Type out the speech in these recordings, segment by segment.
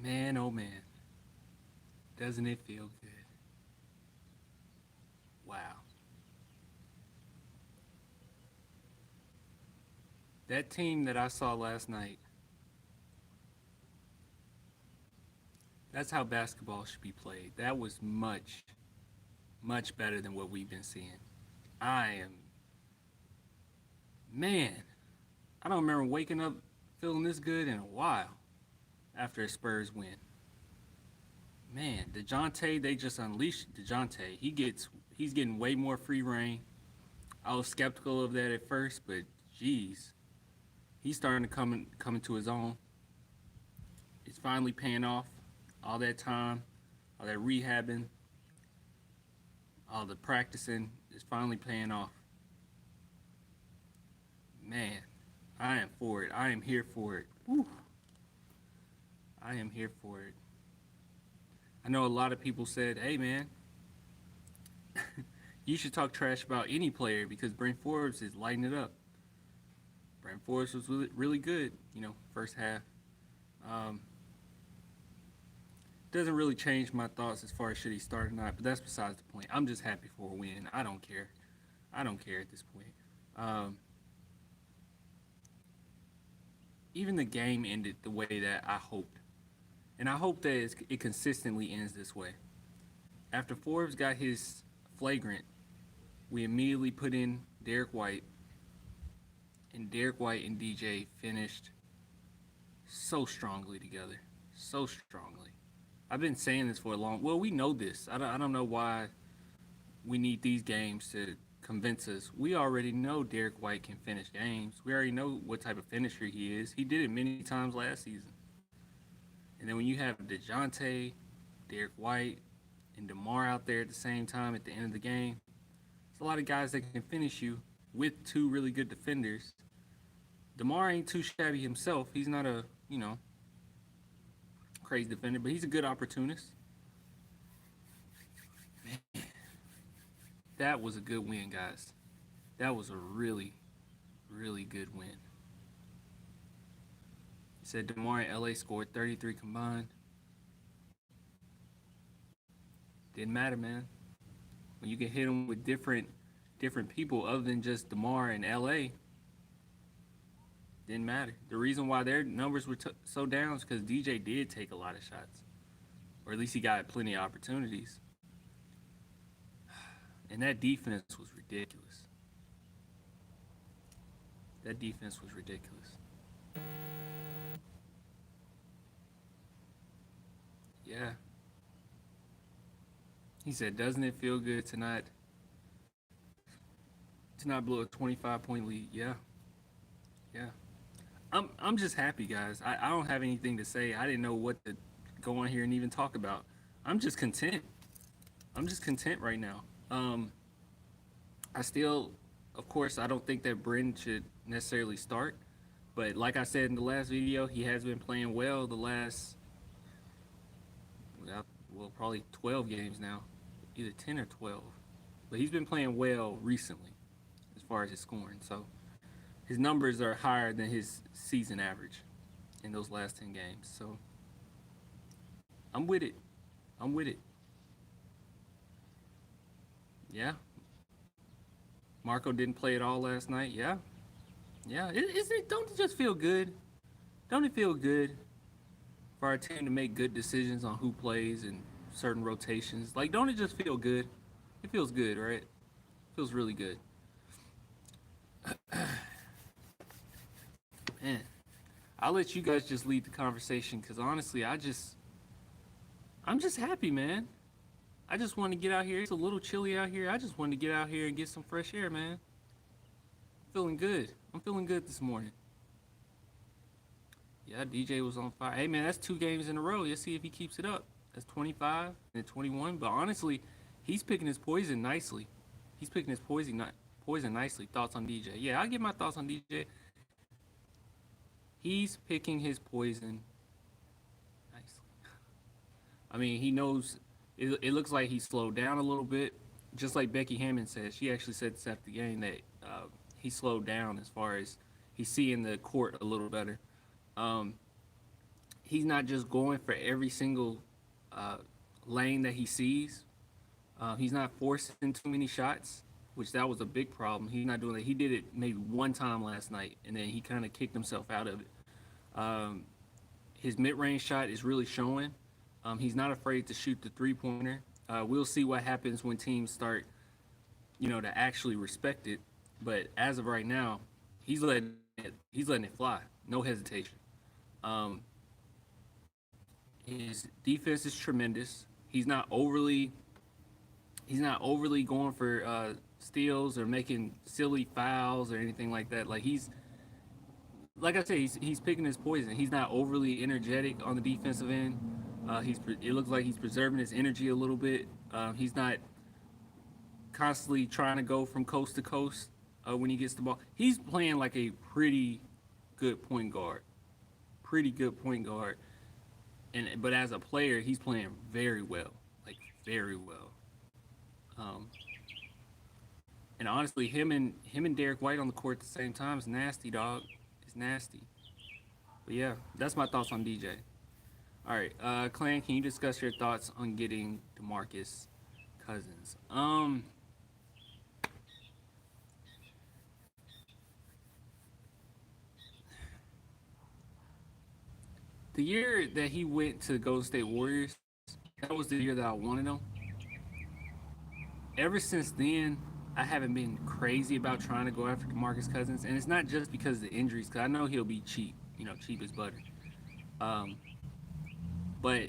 Man, oh man, doesn't it feel good? Wow. That team that I saw last night, that's how basketball should be played. That was much, much better than what we've been seeing. I am, man, I don't remember waking up feeling this good in a while after a Spurs win. Man, DeJounte, they just unleashed DeJounte. He's getting way more free reign. I was skeptical of that at first, but geez, he's starting to come into his own. It's finally paying off. All that time, all that rehabbing, all the practicing is finally paying off. Man, I am for it. I am here for it. Woo. I am here for it. I know a lot of people said, "Hey, man, you should talk trash about any player because Brent Forbes is lighting it up." Brent Forbes was really, really good, first half. Um, doesn't really change my thoughts as far as should he start or not, but that's besides the point. I'm just happy for a win. I don't care. I don't care at this point. Um, Even the game ended the way that I hoped, and I hope that it consistently ends this way. After Forbes got his flagrant, we immediately put in Derek White, and Derek White and DJ finished so strongly together, so strongly. I've been saying this for a long. Well, we know this. I don't know why we need these games to convince us. We already know Derek White can finish games. We already know what type of finisher he is. He did it many times last season. And then when you have DeJounte, Derek White, and DeMar out there at the same time at the end of the game, it's a lot of guys that can finish you with two really good defenders. DeMar ain't too shabby himself. He's not a, crazy defender, but he's a good opportunist. That was a good win, guys. That was a really, really good win. He said DeMar and LA scored 33 combined. Didn't matter, man. When you can hit them with different people other than just DeMar and LA, didn't matter. The reason why their numbers were so down is because DJ did take a lot of shots, or at least he got plenty of opportunities. And that defense was ridiculous. That defense was ridiculous. Yeah. He said, "Doesn't it feel good to not blow a 25-point lead?" Yeah. Yeah. I'm just happy, guys. I don't have anything to say. I didn't know what to go on here and even talk about. I'm just content. I'm just content right now. I still, of course, I don't think that Bryn should necessarily start. But like I said in the last video, he has been playing well the last, well, probably 12 games now, either 10 or 12. But he's been playing well recently as far as his scoring. So his numbers are higher than his season average in those last 10 games. So I'm with it. I'm with it. Yeah. Marco didn't play at all last night. Yeah. Yeah. Don't it just feel good? Don't it feel good for our team to make good decisions on who plays and certain rotations? Like, don't it just feel good? It feels good, right? It feels really good. Man, I'll let you guys just lead the conversation because honestly, I'm just happy, man. I just want to get out here. It's a little chilly out here. I just want to get out here and get some fresh air, man. Feeling good. I'm feeling good this morning. Yeah, DJ was on fire. Hey, man, that's 2 games in a row. Let's see if he keeps it up. That's 25 and 21. But honestly, he's picking his poison nicely. He's picking his poison nicely. Thoughts on DJ? Yeah, I'll give my thoughts on DJ. He's picking his poison nicely. I mean, he knows. It looks like he slowed down a little bit. Just like Becky Hammond said, she actually said this after the game that he slowed down as far as he's seeing the court a little better. Um, he's not just going for every single uh, lane that he sees. He's not forcing too many shots, which that was a big problem. He's not doing that. He did it maybe one time last night, and then he kind of kicked himself out of it. Um, his mid-range shot is really showing. He's not afraid to shoot the three-pointer. We'll see what happens when teams start, to actually respect it. But as of right now, he's letting it fly, no hesitation. Um, his defense is tremendous. He's not overly going for steals or making silly fouls or anything like that. Like I said, he's picking his poison. He's not overly energetic on the defensive end. It looks like he's preserving his energy a little bit. He's not constantly trying to go from coast to coast when he gets the ball. He's playing like a good point guard, pretty good point guard. But as a player, he's playing very well, like very well. Um, and honestly, him and Derek White on the court at the same time is nasty, dog. It's nasty. But yeah, that's my thoughts on DJ. All right, Clan, can you discuss your thoughts on getting DeMarcus Cousins? The year that he went to Golden State Warriors, that was the year that I wanted him. Ever since then, I haven't been crazy about trying to go after DeMarcus Cousins, and it's not just because of the injuries, because I know he'll be cheap, cheap as butter. Um, but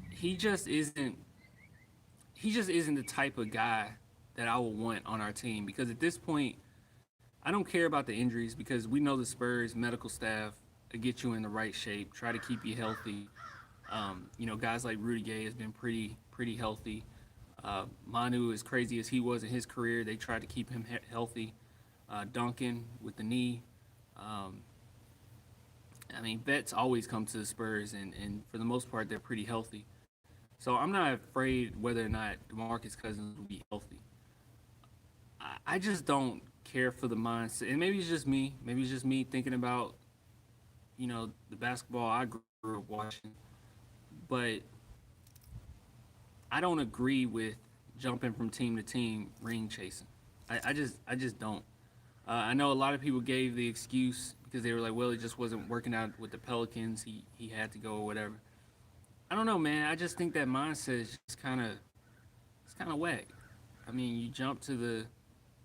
he just isn't. He just isn't the type of guy that I would want on our team because at this point, I don't care about the injuries because we know the Spurs medical staff get you in the right shape, try to keep you healthy. Guys like Rudy Gay has been pretty healthy. Manu, as crazy as he was in his career, they tried to keep him healthy. Duncan with the knee. Um, vets always come to the Spurs, and for the most part, they're pretty healthy. So I'm not afraid whether or not DeMarcus Cousins will be healthy. I just don't care for the mindset, and maybe it's just me. Maybe it's just me thinking about the basketball I grew up watching, but I don't agree with jumping from team to team ring chasing. I just don't. I know a lot of people gave the excuse because they were like, well, it just wasn't working out with the Pelicans. He had to go or whatever. I don't know, man. I just think that mindset is just kind of whack. I mean, you jump to the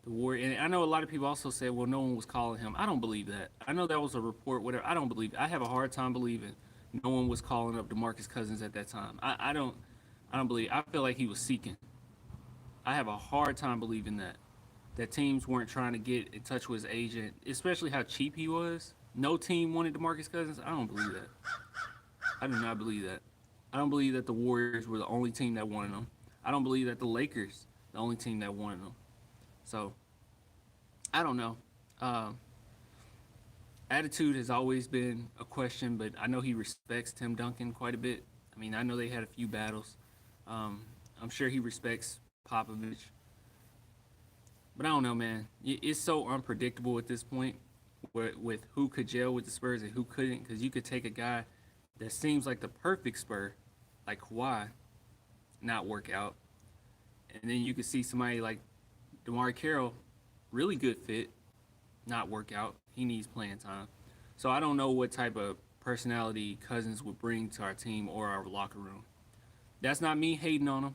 war, and I know a lot of people also said, well, no one was calling him. I don't believe that. I know that was a report, whatever. I don't believe it. I have a hard time believing no one was calling up DeMarcus Cousins at that time. I don't believe. I feel like he was seeking. I have a hard time believing that teams weren't trying to get in touch with his agent, especially how cheap he was. No team wanted DeMarcus Cousins. I don't believe that. I do not believe that. I don't believe that the Warriors were the only team that wanted him. I don't believe that the Lakers the only team that wanted him. So I don't know. Um, Attitude has always been a question, but I know he respects Tim Duncan quite a bit. I mean, I know they had a few battles. Um, I'm sure he respects Popovich, but I don't know, man. It's so unpredictable at this point with who could gel with the Spurs and who couldn't, because you could take a guy that seems like the perfect Spur, like Kawhi, not work out, and then you could see somebody like DeMar Carroll, really good fit, not work out. He needs playing time. So I don't know what type of personality Cousins would bring to our team or our locker room. That's not me hating on him.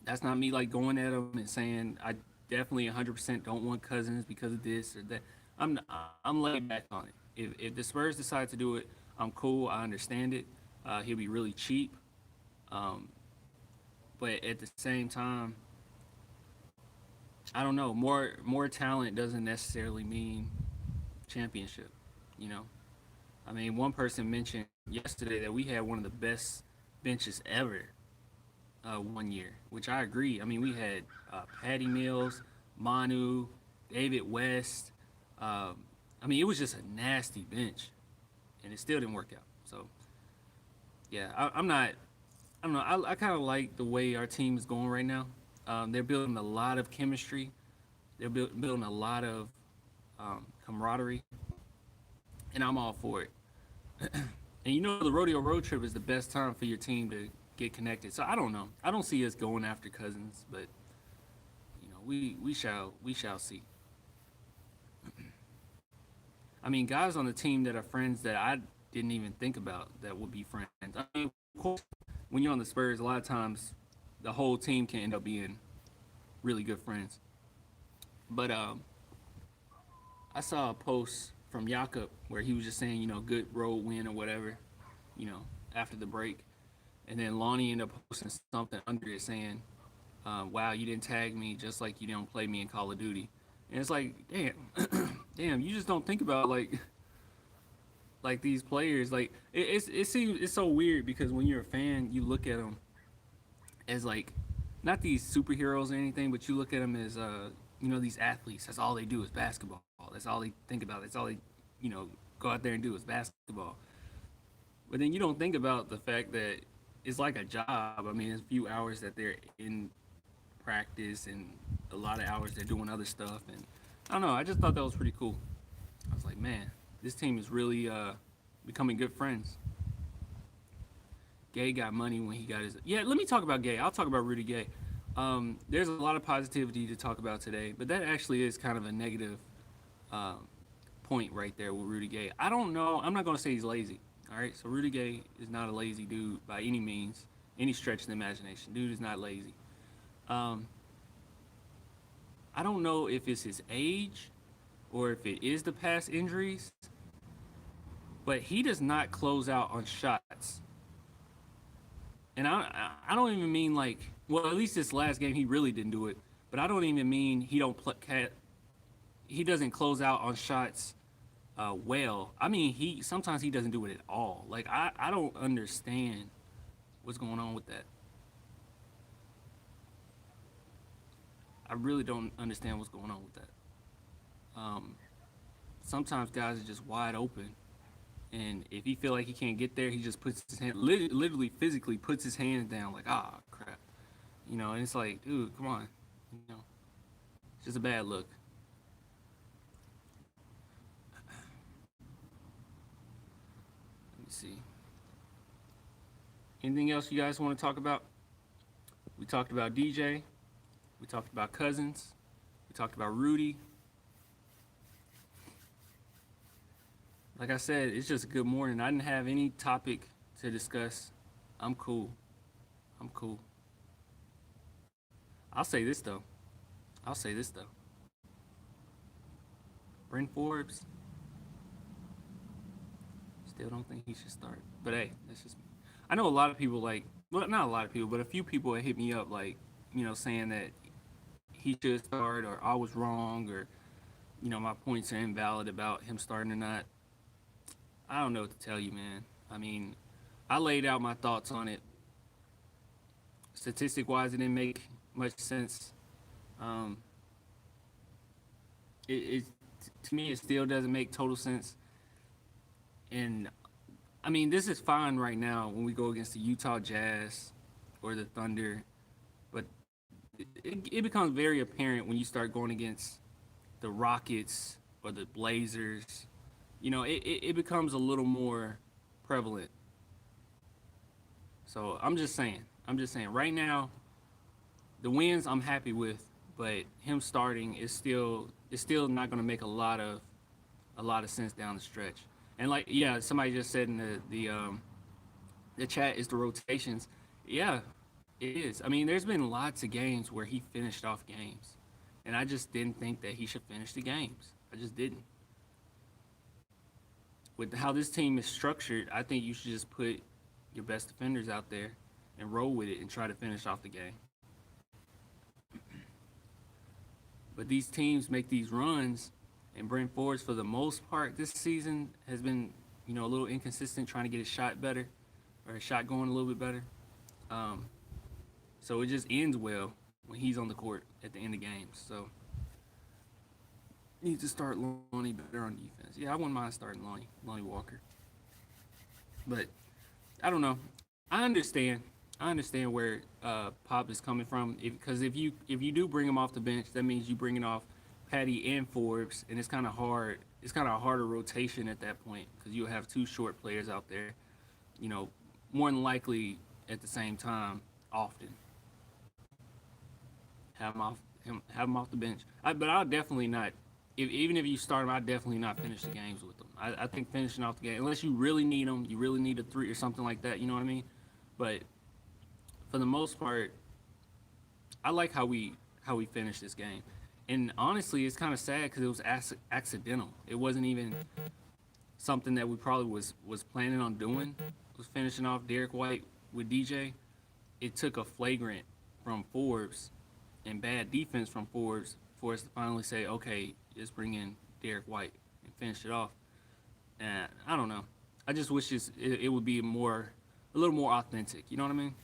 That's not me like going at him and saying I definitely 100% don't want Cousins because of this or that. I'm I'm laid back on it. If the Spurs decide to do it, I'm cool. I understand it. He'll be really cheap, um, but at the same time, I don't know. More talent doesn't necessarily mean championship. You know, I mean, one person mentioned yesterday that we had one of the best benches ever one year, which I agree. I mean, we had Patty Mills, Manu, David West. I mean, it was just a nasty bench, and it still didn't work out. So yeah, I'm not. I don't know. I kind of like the way our team is going right now. They're building a lot of chemistry. They're building a lot of camaraderie, and I'm all for it. And the rodeo road trip is the best time for your team to get connected. So I don't know. I don't see us going after Cousins, but we shall see. I mean, guys on the team that are friends that I didn't even think about that would be friends. I mean, of course, when you're on the Spurs, a lot of times the whole team can end up being really good friends. But I saw a post from Jakob where he was just saying, good road win or whatever, you know, after the break. And then Lonnie ended up posting something under it saying, wow, you didn't tag me just like you don't play me in Call of Duty. And it's like, damn, damn, you just don't think about like these players. Like it seems it's so weird because when you're a fan, you look at them as like not these superheroes or anything, but you look at them as these athletes. That's all they do is basketball. That's all they think about. That's all they you know go out there and do is basketball. But then you don't think about the fact that it's like a job. I mean, it's a few hours that they're in practice and a lot of hours they're doing other stuff. And I don't know. I just thought that was pretty cool. I was like, man, this team is really becoming good friends. Gay got money when he got his. Yeah, let me talk about Gay. I'll talk about Rudy Gay. There's a lot of positivity to talk about today, but that actually is kind of a negative uh, point right there with Rudy Gay. I don't know. I'm not going to say he's lazy. All right, so Rudy Gay is not a lazy dude by any means, any stretch of the imagination. Dude is not lazy. Um, I don't know if it's his age or if it is the past injuries, but he does not close out on shots. And I don't even mean like, well, at least this last game he really didn't do it, but I don't even mean he doesn't close out on shots well. I mean, he sometimes he doesn't do it at all. Like I don't understand what's going on with that. I really don't understand what's going on with that. Um, Sometimes guys are just wide open, and if he feel like he can't get there, he just puts his hand, literally physically puts his hands down, like crap, And it's like, dude, come on, it's just a bad look. Let me see. Anything else you guys want to talk about? We talked about DJ. We talked about Cousins. We talked about Rudy. Like I said, it's just a good morning. I didn't have any topic to discuss. I'm cool. I'm cool. I'll say this though. I'll say this though. Brent Forbes, still don't think he should start. But hey, that's just me. I know a lot of people well, not a lot of people, but a few people that hit me up saying that he should start or I was wrong or my points are invalid about him starting or not. I don't know what to tell you, man. I mean, I laid out my thoughts on it. Statistic wise, it didn't make much sense. Um, it to me, it still doesn't make total sense. And I mean, this is fine right now when we go against the Utah Jazz or the Thunder, but it becomes very apparent when you start going against the Rockets or the Blazers. It becomes a little more prevalent. So I'm just saying. I'm just saying. Right now, the wins I'm happy with, but him starting is still not going to make a lot of sense down the stretch. And like yeah, somebody just said in the chat is the rotations. Yeah, it is. I mean, there's been lots of games where he finished off games, and I just didn't think that he should finish the games. I just didn't. With how this team is structured, I think you should just put your best defenders out there and roll with it and try to finish off the game. But these teams make these runs, and Brent Forbes, for the most part, this season has been, a little inconsistent, trying to get his shot better or his shot going a little bit better. Um, so it just ends well when he's on the court at the end of games. So need to start Lonnie better on defense. Yeah, I wouldn't mind starting Lonnie Walker. But I don't know. I understand. I understand where Pop is coming from because if you do bring him off the bench, that means you bringing off Patty and Forbes, and it's kind of hard. It's kind of a harder rotation at that point because you'll have two short players out there. you know, more than likely at the same time often. Have him off the bench. But I'll definitely not. Even if you start him, I definitely not finish the games with them. I think finishing off the game, unless you really need them, you really need a three or something like that. You know what I mean? But for the most part, I like how we finished this game. And honestly, it's kind of sad because it was accidental. It wasn't even something that we probably was planning on doing. Was finishing off Derek White with DJ. It took a flagrant from Forbes and bad defense from Forbes for us to finally say, okay, just bring in Derek White and finish it off. And I don't know. I just wish it would be a little more authentic. You know what I mean?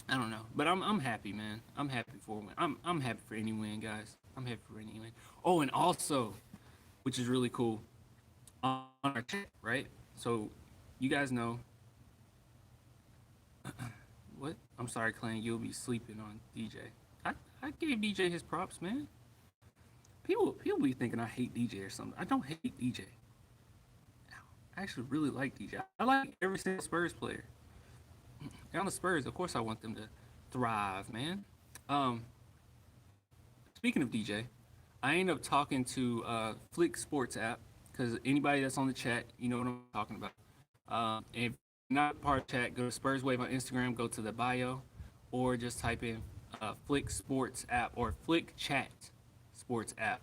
I don't know, but I'm happy, man. I'm happy for a win. I'm happy for any win, guys. I'm happy for any win. Oh, and also, which is really cool, on our chat, right? So, you guys know what? I'm sorry, Clan. You'll be sleeping on DJ. I gave DJ his props, man. People be thinking I hate DJ or something. I don't hate DJ. I actually really like DJ. I like every single Spurs player. And on the Spurs, of course, I want them to thrive, man. Um, Speaking of DJ, I ended up talking to Flick Sports app because anybody that's on the chat, you know what I'm talking about. If not part of chat, go to Spurs Wave on Instagram, go to the bio, or just type in Flick Sports app or Flick Chat Sports app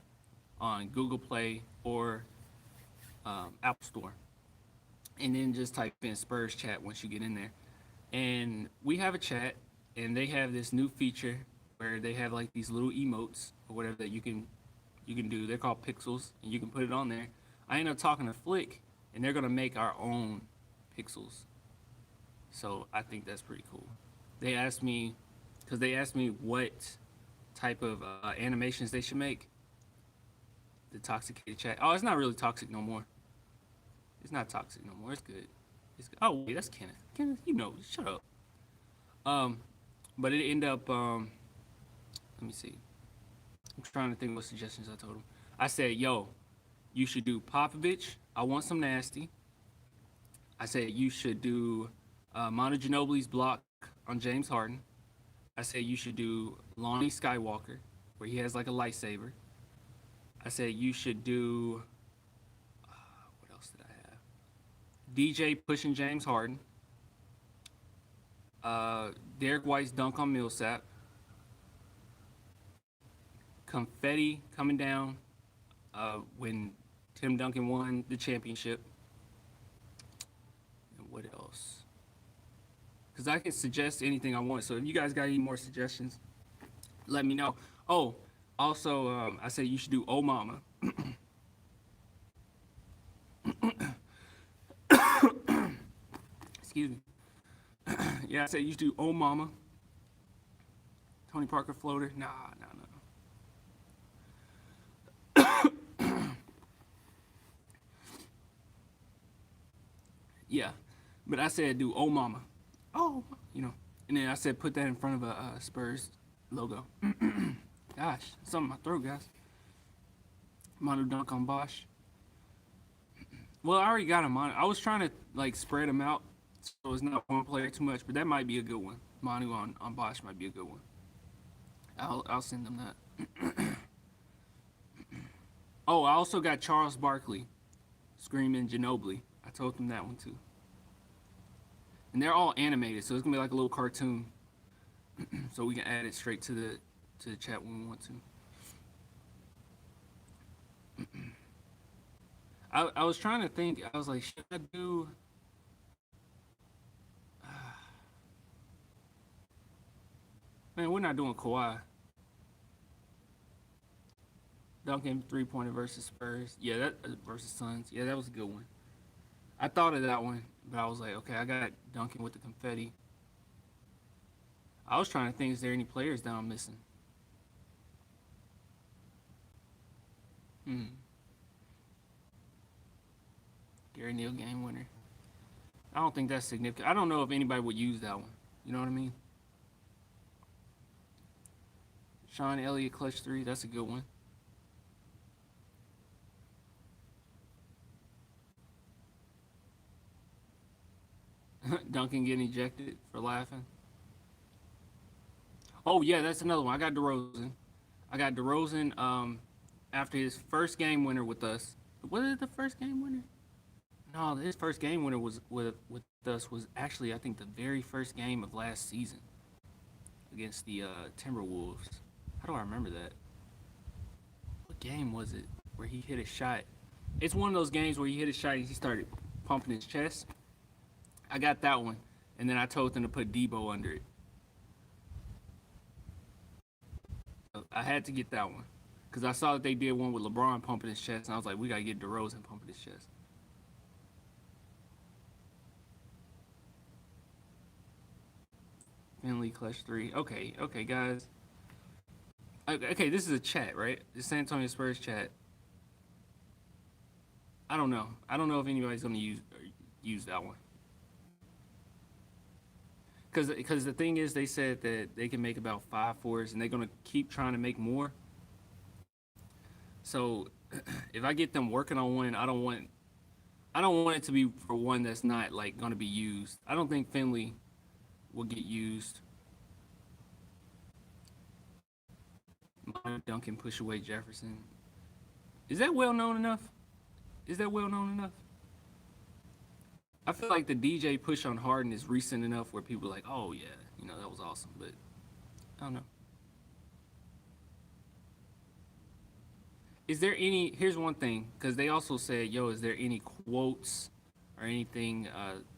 on Google Play or Apple Store, and then just type in Spurs Chat once you get in there. And we have a chat, and they have this new feature where they have like these little emotes or whatever that you can do. They're called pixels, and you can put it on there. I ended up talking to Flick, and they're gonna make our own pixels. So I think that's pretty cool. They asked me, because they asked me what type of animations they should make. The toxicated chat. Oh, it's not really toxic no more. It's not toxic no more. It's good. It's good. Oh wait, that's Kenneth. Kenneth, you know, shut up. Um, but it ended up. Let me see. I'm trying to think what suggestions I told him. I said, "Yo, you should do Popovich. I want some nasty." I said you should do Mono Ginobili's block on James Harden. I said you should do Lonnie Skywalker, where he has like a lightsaber. I said you should do what else did I have? DJ pushing James Harden. Derek White's dunk on Millsap. Confetti coming down when Tim Duncan won the championship. And what else? Because I can suggest anything I want. So if you guys got any more suggestions, let me know. Oh, also, I said you should do Oh Mama. Excuse me. Yeah, I said you should do Oh Mama. Tony Parker floater. Nah, nah, nah. Yeah, but I said do Oh Mama. Oh, you know. And then I said put that in front of a Spurs logo. Gosh, something in my throat, guys. Mono dunk on Bosch. Well, I already got him on. I was trying to like spread them out so it's not one player too much, but that might be a good one. Manu on Bosch might be a good one. I'll send them that. Oh, I also got Charles Barkley screaming Ginobili. I told them that one too. And they're all animated, so it's gonna be like a little cartoon. So we can add it straight to the chat when we want to. I was trying to think. I was like, should I do? Man, we're not doing Kawhi. Duncan 3-pointer versus Spurs. Yeah, that versus Suns. Yeah, that was a good one. I thought of that one, but I was like, okay, I got Duncan with the confetti. I was trying to think, is there any players that I'm missing? Hmm. Gary Neal game winner. I don't think that's significant. I don't know if anybody would use that one. You know what I mean? Sean Elliott clutch three. That's a good one. Duncan getting ejected for laughing. Oh yeah, that's another one. I got DeRozan. I got DeRozan. After his first game winner with us. Was it the first game winner? No, his first game winner was with us was actually I think the very first game of last season against the Timberwolves. How do I remember that? What game was it where he hit a shot? It's one of those games where he hit a shot and he started pumping his chest. I got that one, and then I told them to put Debo under it. I had to get that one because I saw that they did one with LeBron pumping his chest, and I was like, we gotta get DeRozan pumping his chest. Finley clutch three. Okay, guys. Okay, this is a chat, right? It's San Antonio Spurs chat. I don't know. I don't know if anybody's gonna use that one. Because the thing is, they said that they can make about 5 fours, and they're gonna keep trying to make more. So, if I get them working on one, I don't want it to be for one that's not like gonna be used. I don't think Finley will get used. Duncan push away Jefferson. Is that well known enough? Is that well known enough? I feel like the DJ push on Harden is recent enough where people are like, oh yeah, that was awesome. But I don't know. Is there any? Here's one thing, because they also said, yo, is there any quotes or anything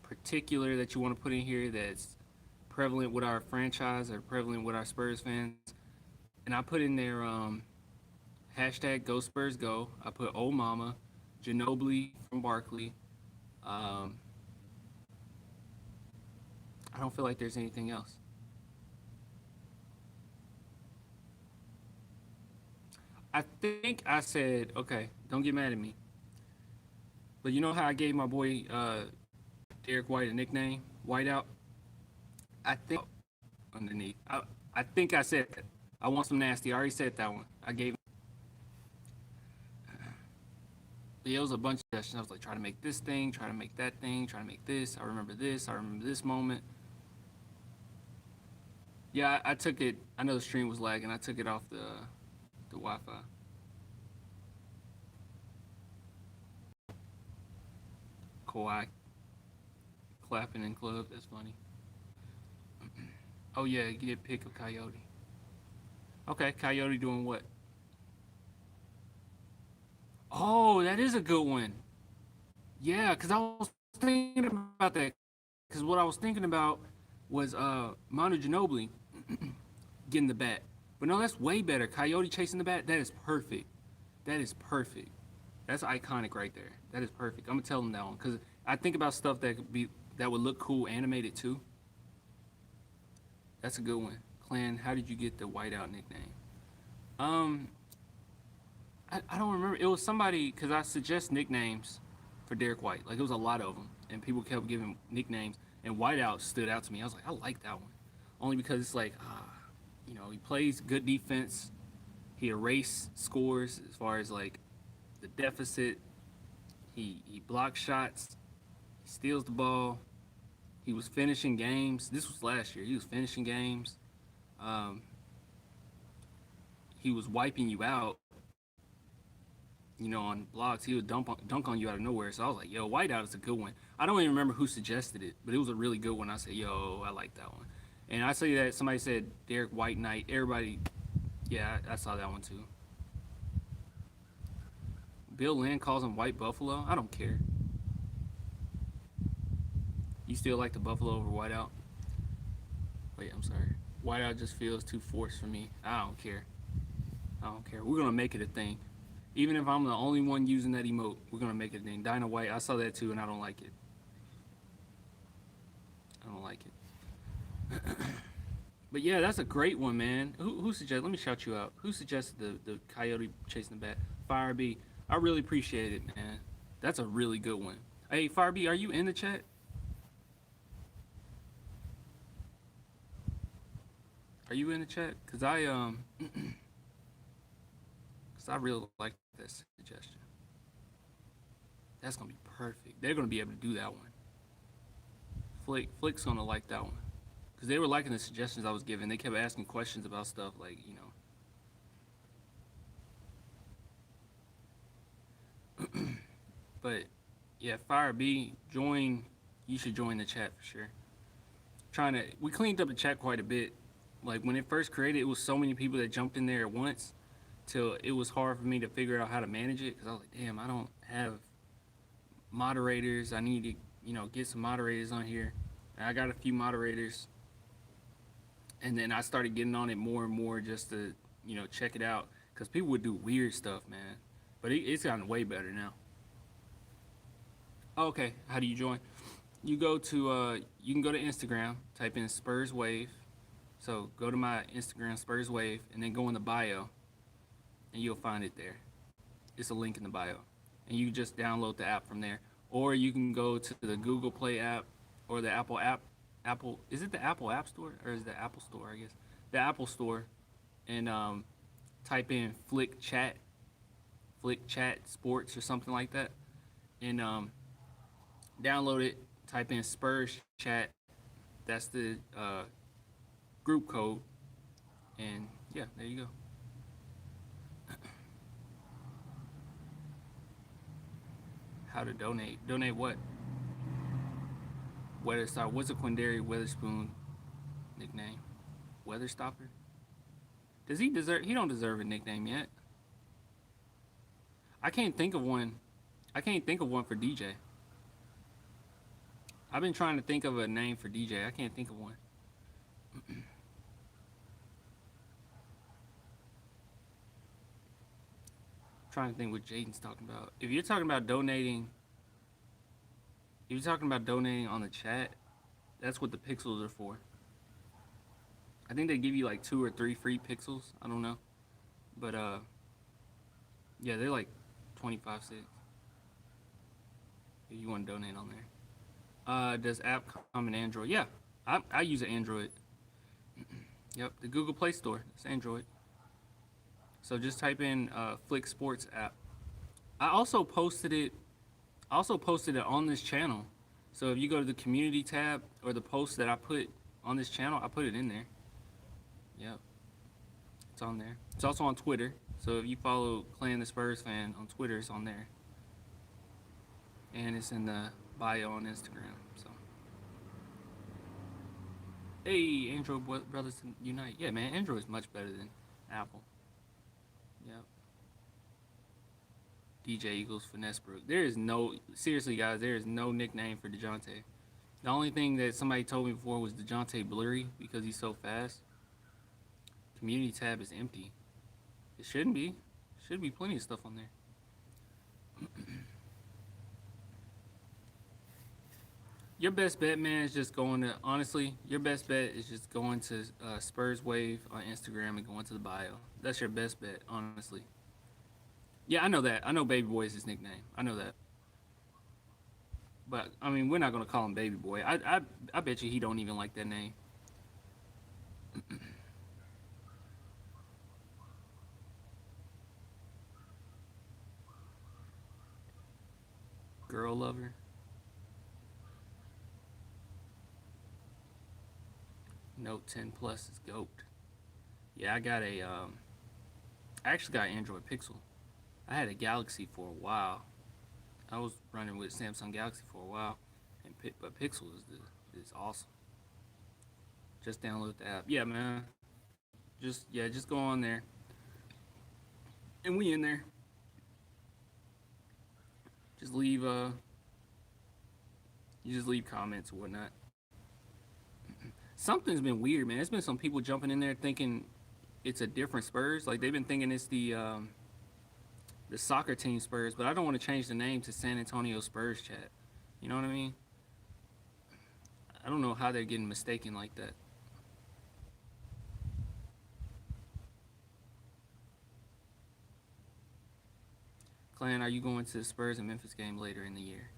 particular that you want to put in here that's prevalent with our franchise or prevalent with our Spurs fans? And I put in there hashtag Go Spurs Go. I put Old Mama, Ginobili from Barkley. I don't feel like there's anything else. I think I said, okay, don't get mad at me. But you know how I gave my boy Derek White a nickname, Whiteout? I think underneath. I think I said that. I want some nasty. I already said that one. I gave. It was a bunch of sessions. I was like, try to make this thing, try to make that thing, try to make this. I remember this. I remember this moment. Yeah, I took it. I know the stream was lagging. I took it off the Wi-Fi. Kawhi clapping in club. That's funny. Oh yeah, get a pick of Coyote. Okay, Coyote doing what? Oh, that is a good one. Yeah, because I was thinking about that. Because what I was thinking about was Manu Ginobili getting the bat. But no, that's way better. Coyote chasing the bat. That is perfect. That is perfect. That's iconic right there. That is perfect. I'm gonna tell them that one because I think about stuff that would look cool animated too. That's a good one. Clan, how did you get the whiteout nickname? Um, I don't remember. It was somebody because I suggest nicknames for Derek White. Like it was a lot of them, and people kept giving nicknames. And whiteout stood out to me. I was like, I like that one, only because it's like, he plays good defense. He erased scores as far as like the deficit. He blocks shots. He steals the ball. He was finishing games. This was last year. He was finishing games. Um, he was wiping you out. On blocks, he would dunk on you out of nowhere. So I was like, yo, whiteout is a good one. I don't even remember who suggested it, but it was a really good one. I said, yo, I like that one. And I say that somebody said Derek White Knight. Everybody, yeah, I saw that one too. Bill Lynn calls him White Buffalo. I don't care. You still like the Buffalo over Whiteout? Wait, I'm sorry. Whiteout just feels too forced for me. I don't care. I don't care. We're gonna make it a thing. Even if I'm the only one using that emote, we're gonna make it a thing. Dinah White, I saw that too, and I don't like it. I don't like it. But yeah, that's a great one, man. Who suggested? Let me shout you out. Who suggested the Coyote chasing the bat? Fire B. I really appreciate it, man. That's a really good one. Hey, Fire B, are you in the chat? Are you in the chat? Cause I really like that suggestion. That's gonna be perfect. They're gonna be able to do that one. Flick's gonna like that one because they were liking the suggestions I was giving. They kept asking questions about stuff like But yeah, Fire B, join. You should join the chat for sure. We cleaned up the chat quite a bit. Like when it first created, it was so many people that jumped in there at once, till it was hard for me to figure out how to manage it. Cause I was like, damn, I don't have moderators. I need to, get some moderators on here. And I got a few moderators, and then I started getting on it more and more just to, check it out. Cause people would do weird stuff, man. But it's gotten way better now. Oh, okay, how do you join? You can go to Instagram, type in Spurs Wave. So go to my Instagram, Spurs Wave, and then go in the bio, and you'll find it there. It's a link in the bio, and you just download the app from there. Or you can go to the Google Play app or the Apple app. Apple, is it the Apple App Store or is it the Apple Store? I guess the Apple Store, and type in Flick Chat Sports or something like that, and download it. Type in Spurs Chat. That's the group code, and yeah, there you go. How to donate? Donate what? Weather Stopper. What's a Quindary Weatherspoon nickname? Weather Stopper. Does he deserve? He don't deserve a nickname yet. I can't think of one. I can't think of one for DJ. I've been trying to think of a name for DJ. I can't think of one. Trying to think what Jaden's talking about. If you're talking about donating on the chat, that's what the pixels are for. I think they give you like 2 or 3 free pixels. I don't know. But yeah, they're like 25 cents. If you want to donate on there. Does app come in Android? Yeah. I use an Android. Yep, the Google Play Store. It's Android. So just type in Flick Sports app. I also posted it on this channel. So if you go to the community tab or the post that I put on this channel, I put it in there. Yep. It's on there. It's also on Twitter. So if you follow Clan the Spurs Fan on Twitter, it's on there. And it's in the bio on Instagram. So hey, Android brothers unite. Yeah, man, Android is much better than Apple. Yep. DJ Eagles Finessebrook. Seriously, guys, there is no nickname for DeJounte. The only thing that somebody told me before was DeJounte Blurry because he's so fast. Community tab is empty. It shouldn't be. Should be plenty of stuff on there. Your best bet, man, is just going to, honestly, your best bet is just going to Spurs Wave on Instagram and going to the bio. That's your best bet, honestly. Yeah, I know that. I know Baby Boy is his nickname. I know that. But, I mean, we're not going to call him Baby Boy. I bet you he don't even like that name. Girl lover. Note 10 Plus is GOAT. Yeah, I actually got an Android Pixel. I had a Galaxy for a while. I was running with Samsung Galaxy for a while, but Pixel is awesome. Just download the app. Yeah, man. Just go on there, and we in there. Just leave comments or whatnot. Something's been weird, man. There's been some people jumping in there thinking it's a different Spurs. Like they've been thinking it's the soccer team Spurs, but I don't want to change the name to San Antonio Spurs chat. You know what I mean? I don't know how they're getting mistaken like that. Clan, are you going to the Spurs and Memphis game later in the year?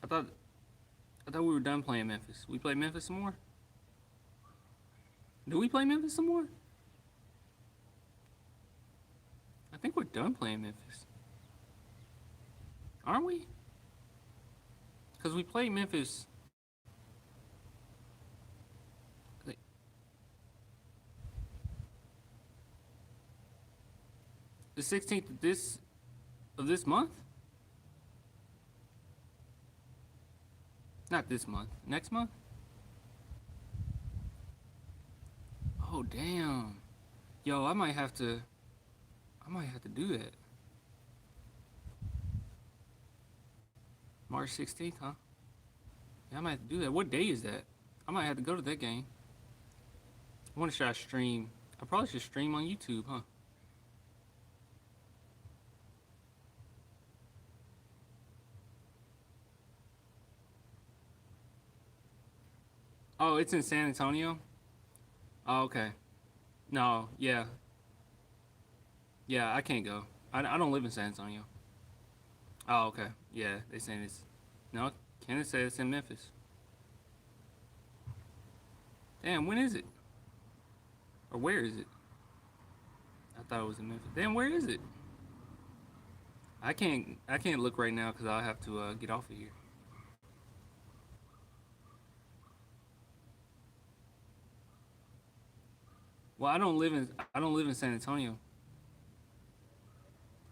I thought we were done playing Memphis. We play Memphis some more? Do we play Memphis some more? I think we're done playing Memphis. Aren't we? Because we played Memphis The 16th of this month? Not this month. Next month? Oh damn. Yo, I might have to do that. March 16th, huh? Yeah, I might have to do that. What day is that? I might have to go to that game. I wonder should I stream? I probably should stream on YouTube, huh? Oh, it's in San Antonio? Oh, okay. No, yeah. Yeah, I can't go. I don't live in San Antonio. Oh, okay. Yeah, they saying it's. No, Kenneth said it's in Memphis. Damn, when is it? Or where is it? I thought it was in Memphis. Damn, where is it? I can't look right now because I'll have to get off of here. Well, I don't live in San Antonio.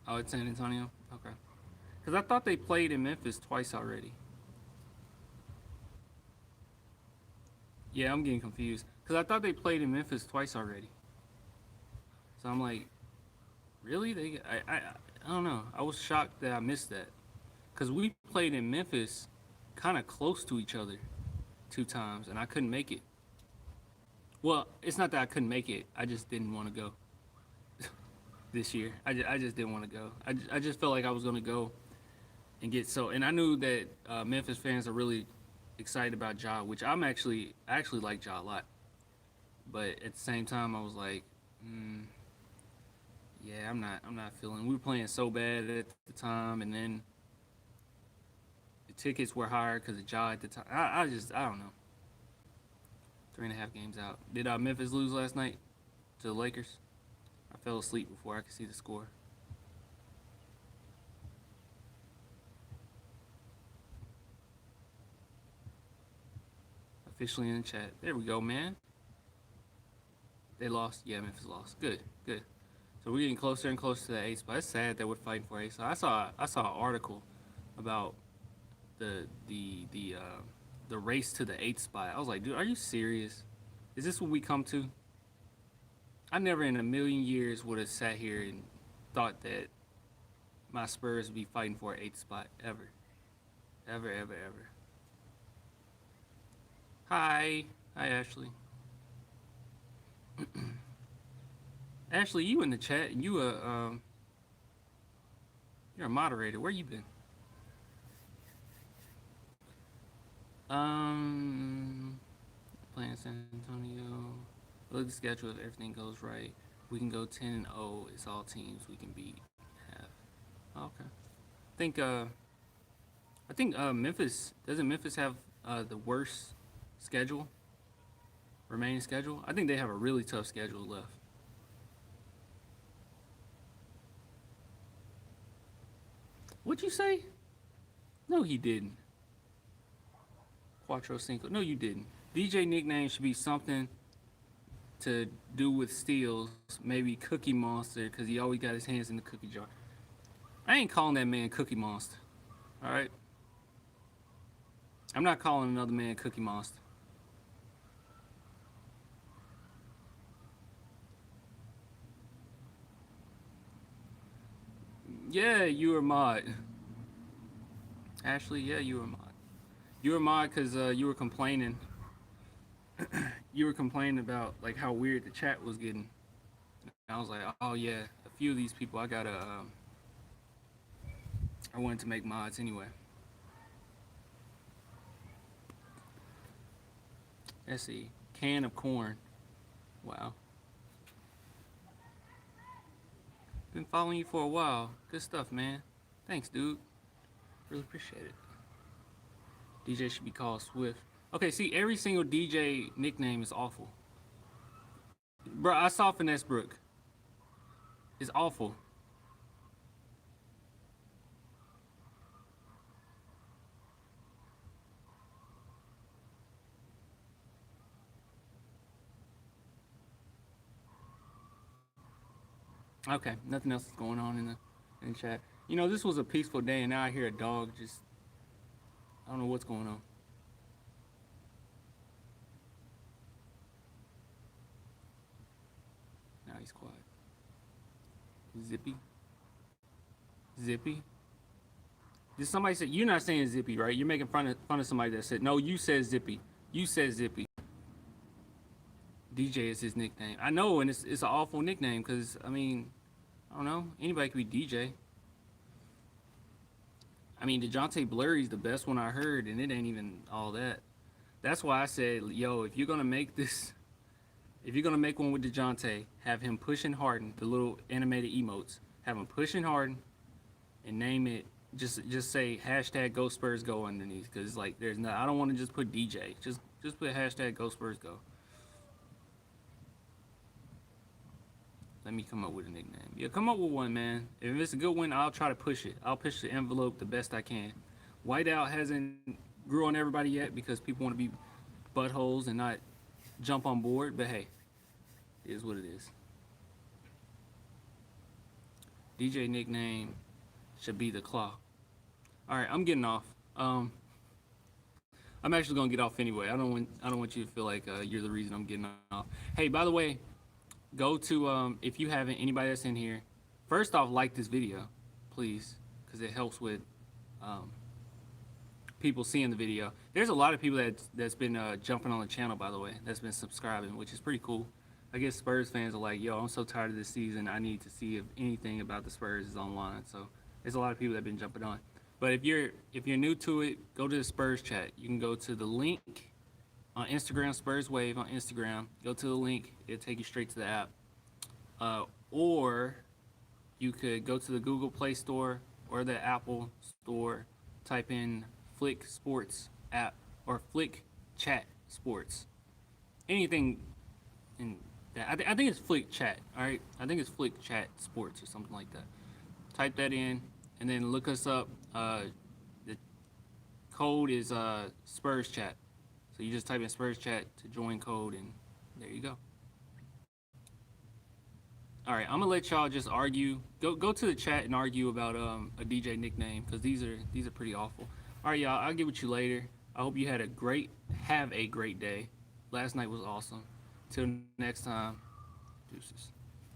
Oh, it's San Antonio. Okay. Because I thought they played in Memphis twice already. Yeah, I'm getting confused. Because I thought they played in Memphis twice already. So I'm like, really? I don't know. I was shocked that I missed that. Because we played in Memphis kind of close to each other two times, and I couldn't make it. Well, it's not that I couldn't make it. I just didn't want to go this year. I just didn't want to go. I just felt like I was going to go and get so. And I knew that Memphis fans are really excited about Ja, which I actually like Ja a lot. But at the same time, I was like, mm, yeah, I'm not feeling. We were playing so bad at the time, and then the tickets were higher because of Ja at the time. I don't know. 3.5 games out. Did Memphis lose last night to the Lakers? I fell asleep before I could see the score. Officially in the chat. There we go, man. They lost. Yeah, Memphis lost. Good, good. So we're getting closer and closer to the eighth spot. It's sad that we're fighting for eight. So I saw an article about the race to the eighth spot. I was like, dude, are you serious? Is this what we come to? I never in a million years would have sat here and thought that my Spurs would be fighting for an eighth spot ever, ever, ever, ever. Hi, hi, Ashley. Ashley, you in the chat? You're a moderator. Where you been? Um, Playing San Antonio. Look at the schedule. If everything goes right, we can go 10-0. It's all teams we can beat. Have. Oh, okay. I think. I think Memphis doesn't Memphis have the worst schedule remaining schedule. I think they have a really tough schedule left. What'd you say? No, he didn't. Quattro Cinco. No, you didn't. DJ nickname should be something to do with steals. Maybe Cookie Monster, because he always got his hands in the cookie jar. I ain't calling that man Cookie Monster. All right. I'm not calling another man Cookie Monster. Yeah, you were mod. Ashley, yeah, you were mod. You were mod because you were complaining. You were complaining about like how weird the chat was getting. And I was like, oh yeah, a few of these people I gotta. I wanted to make mods anyway. Let's see, can of corn. Wow, been following you for a while. Good stuff, man. Thanks, dude. Really appreciate it. DJ should be called Swift. Okay, see, every single DJ nickname is awful. Bro, I saw Finesse Brook. It's awful. Okay, nothing else is going on in the chat. You know, this was a peaceful day, and now I hear a dog just. I don't know what's going on. Now he's quiet. Zippy, Zippy. Did somebody say you're not saying Zippy, right? You're making fun of somebody that said no. You said Zippy. You said Zippy. DJ is his nickname. I know, and it's an awful nickname because I mean, I don't know. Anybody could be DJ. I mean, DeJounte Blurry's the best one I heard, and it ain't even all that. That's why I said, yo, if you're gonna make this, if you're gonna make one with DeJounte, have him pushing Harden, the little animated emotes, have him pushing Harden, and name it. Just say hashtag Go Spurs Go underneath, because like there's no. I don't want to just put DJ. Just put hashtag Go Spurs Go. Let me come up with a nickname. Yeah, come up with one, man. If it's a good one, I'll try to push it. I'll push the envelope the best I can. Whiteout hasn't grew on everybody yet because people want to be buttholes and not jump on board. But hey, it is what it is. DJ nickname should be the Claw. All right, I'm getting off. I'm actually gonna get off anyway. I don't want you to feel like you're the reason I'm getting off. Hey, by the way, go to if you haven't, anybody that's in here, first off, like this video, please, because it helps with um, people seeing the video. There's a lot of people that's been jumping on the channel, by the way, that's been subscribing, which is pretty cool. I guess Spurs fans are like, yo, I'm so tired of this season. I need to see if anything about the Spurs is online. So there's a lot of people that have been jumping on. But if you're new to it, go to the Spurs chat. You can go to the link on Instagram, Spurs Wave on Instagram. Go to the link; it'll take you straight to the app. Or you could go to the Google Play Store or the Apple Store. Type in Flick Sports app or Flick Chat Sports. Anything in that. I think it's Flick Chat. All right, I think it's Flick Chat Sports or something like that. Type that in and then look us up. The code is Spurs Chat. So you just type in Spurs Chat to join code, and there you go. All right, I'm gonna let y'all just argue. Go to the chat and argue about a DJ nickname because these are pretty awful. All right, y'all. I'll get with you later. I hope you have a great day. Last night was awesome. Till next time, deuces.